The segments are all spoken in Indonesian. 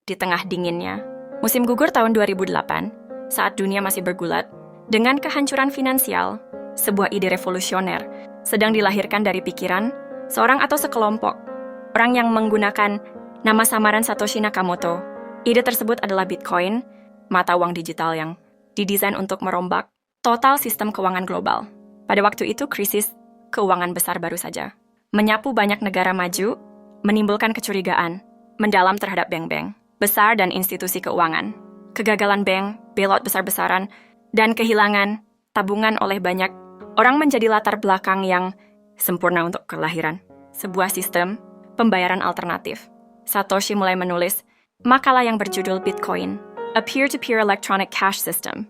di tengah dinginnya. Musim gugur tahun 2008, saat dunia masih bergulat, dengan kehancuran finansial, sebuah ide revolusioner sedang dilahirkan dari pikiran seorang atau sekelompok orang yang menggunakan nama samaran Satoshi Nakamoto. Ide tersebut adalah Bitcoin, mata uang digital yang didesain untuk merombak total sistem keuangan global. Pada waktu itu, krisis keuangan besar baru saja menyapu banyak negara maju, menimbulkan kecurigaan mendalam terhadap bank-bank besar dan institusi keuangan. Kegagalan bank, bailout besar-besaran, dan kehilangan tabungan oleh banyak orang menjadi latar belakang yang sempurna untuk kelahiran sebuah sistem pembayaran alternatif. Satoshi mulai menulis makalah yang berjudul Bitcoin, A Peer-to-Peer Electronic Cash System,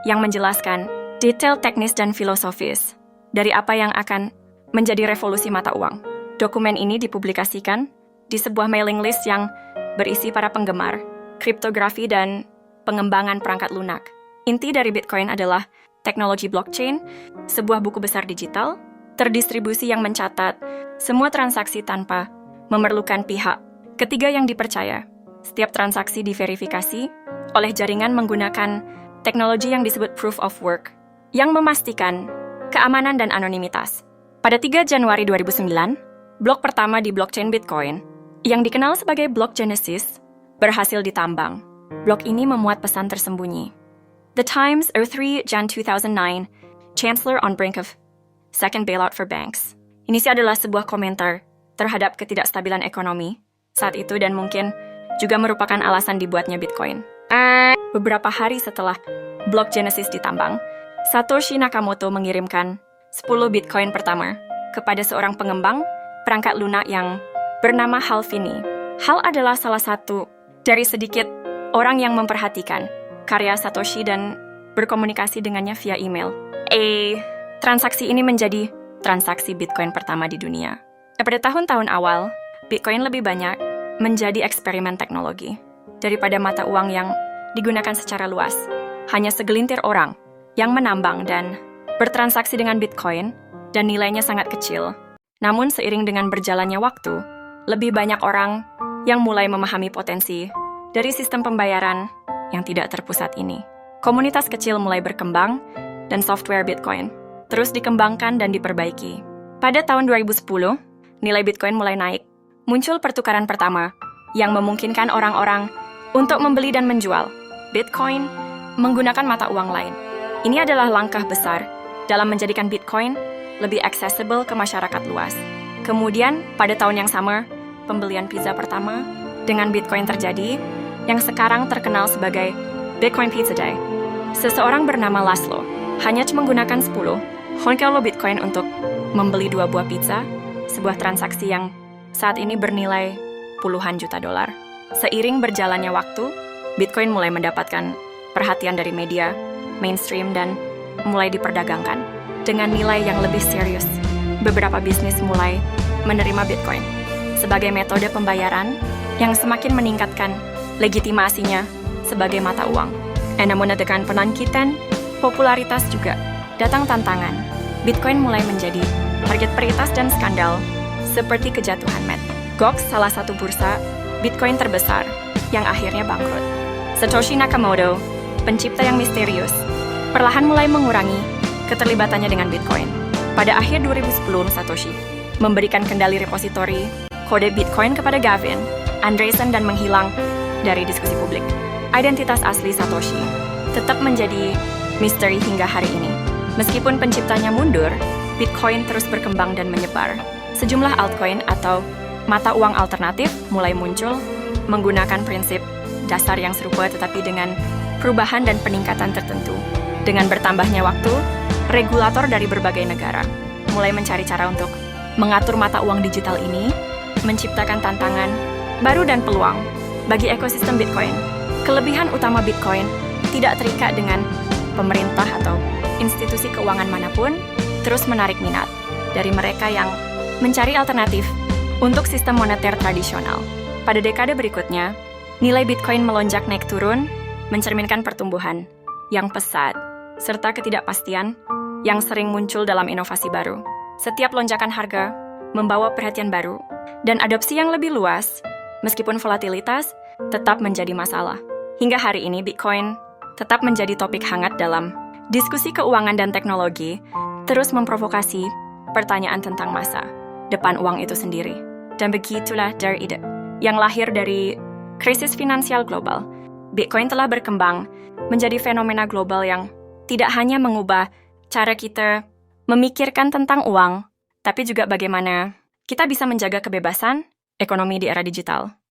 yang menjelaskan detail teknis dan filosofis dari apa yang akan menjadi revolusi mata uang. Dokumen ini dipublikasikan di sebuah mailing list yang berisi para penggemar, kriptografi, dan pengembangan perangkat lunak. Inti dari Bitcoin adalah teknologi blockchain, sebuah buku besar digital, terdistribusi yang mencatat semua transaksi tanpa memerlukan pihak ketiga yang dipercaya. Setiap transaksi diverifikasi oleh jaringan menggunakan teknologi yang disebut Proof of Work, yang memastikan keamanan dan anonimitas. Pada 3 Januari 2009, blok pertama di blockchain Bitcoin, yang dikenal sebagai blok Genesis, berhasil ditambang. Blok ini memuat pesan tersembunyi. The Times, 3 Jan 2009, Chancellor on brink of second bailout for banks. Ini adalah sebuah komentar terhadap ketidakstabilan ekonomi saat itu dan mungkin juga merupakan alasan dibuatnya Bitcoin. Beberapa hari setelah blok Genesis ditambang, Satoshi Nakamoto mengirimkan 10 Bitcoin pertama kepada seorang pengembang perangkat lunak yang bernama Hal Finney. Hal adalah salah satu dari sedikit orang yang memperhatikan karya Satoshi dan berkomunikasi dengannya via email. Transaksi ini menjadi transaksi Bitcoin pertama di dunia. Pada tahun-tahun awal, Bitcoin lebih banyak menjadi eksperimen teknologi daripada mata uang yang digunakan secara luas. Hanya segelintir orang yang menambang dan bertransaksi dengan Bitcoin dan nilainya sangat kecil. Namun seiring dengan berjalannya waktu, lebih banyak orang yang mulai memahami potensi dari sistem pembayaran yang tidak terpusat ini. Komunitas kecil mulai berkembang dan software Bitcoin terus dikembangkan dan diperbaiki. Pada tahun 2010, nilai Bitcoin mulai naik. Muncul pertukaran pertama yang memungkinkan orang-orang untuk membeli dan menjual Bitcoin menggunakan mata uang lain. Ini adalah langkah besar dalam menjadikan Bitcoin lebih accessible ke masyarakat luas. Kemudian, pada tahun yang sama, pembelian pizza pertama dengan Bitcoin terjadi, yang sekarang terkenal sebagai Bitcoin Pizza Day. Seseorang bernama Laszlo hanya menggunakan 10 Honkolo Bitcoin untuk membeli 2 buah pizza, sebuah transaksi yang saat ini bernilai puluhan juta dolar. Seiring berjalannya waktu, Bitcoin mulai mendapatkan perhatian dari media, mainstream, dan mulai diperdagangkan dengan nilai yang lebih serius. Beberapa bisnis mulai menerima Bitcoin sebagai metode pembayaran yang semakin meningkatkan legitimasinya sebagai mata uang. Namun dengan penangkitan popularitas juga datang tantangan. Bitcoin mulai menjadi target peritas dan skandal seperti kejatuhan Mt. Gox, salah satu bursa Bitcoin terbesar yang akhirnya bangkrut. Satoshi Nakamoto, pencipta yang misterius, perlahan mulai mengurangi keterlibatannya dengan Bitcoin. Pada akhir 2010, Satoshi memberikan kendali repositori kode Bitcoin kepada Gavin Andresen dan menghilang dari diskusi publik. Identitas asli Satoshi tetap menjadi misteri hingga hari ini. Meskipun penciptanya mundur, Bitcoin terus berkembang dan menyebar. Sejumlah altcoin atau mata uang alternatif mulai muncul menggunakan prinsip dasar yang serupa tetapi dengan perubahan dan peningkatan tertentu. Dengan bertambahnya waktu, regulator dari berbagai negara mulai mencari cara untuk mengatur mata uang digital ini, menciptakan tantangan baru dan peluang bagi ekosistem Bitcoin. Kelebihan utama Bitcoin tidak terikat dengan pemerintah atau institusi keuangan manapun, terus menarik minat dari mereka yang mencari alternatif untuk sistem moneter tradisional. Pada dekade berikutnya, nilai Bitcoin melonjak naik turun, mencerminkan pertumbuhan yang pesat, serta ketidakpastian yang sering muncul dalam inovasi baru. Setiap lonjakan harga membawa perhatian baru dan adopsi yang lebih luas, meskipun volatilitas tetap menjadi masalah. Hingga hari ini, Bitcoin tetap menjadi topik hangat dalam diskusi keuangan dan teknologi, terus memprovokasi pertanyaan tentang masa depan uang itu sendiri. Dan begitulah Der ide, yang lahir dari krisis finansial global. Bitcoin telah berkembang menjadi fenomena global yang tidak hanya mengubah cara kita memikirkan tentang uang, tapi juga bagaimana kita bisa menjaga kebebasan ekonomi di era digital.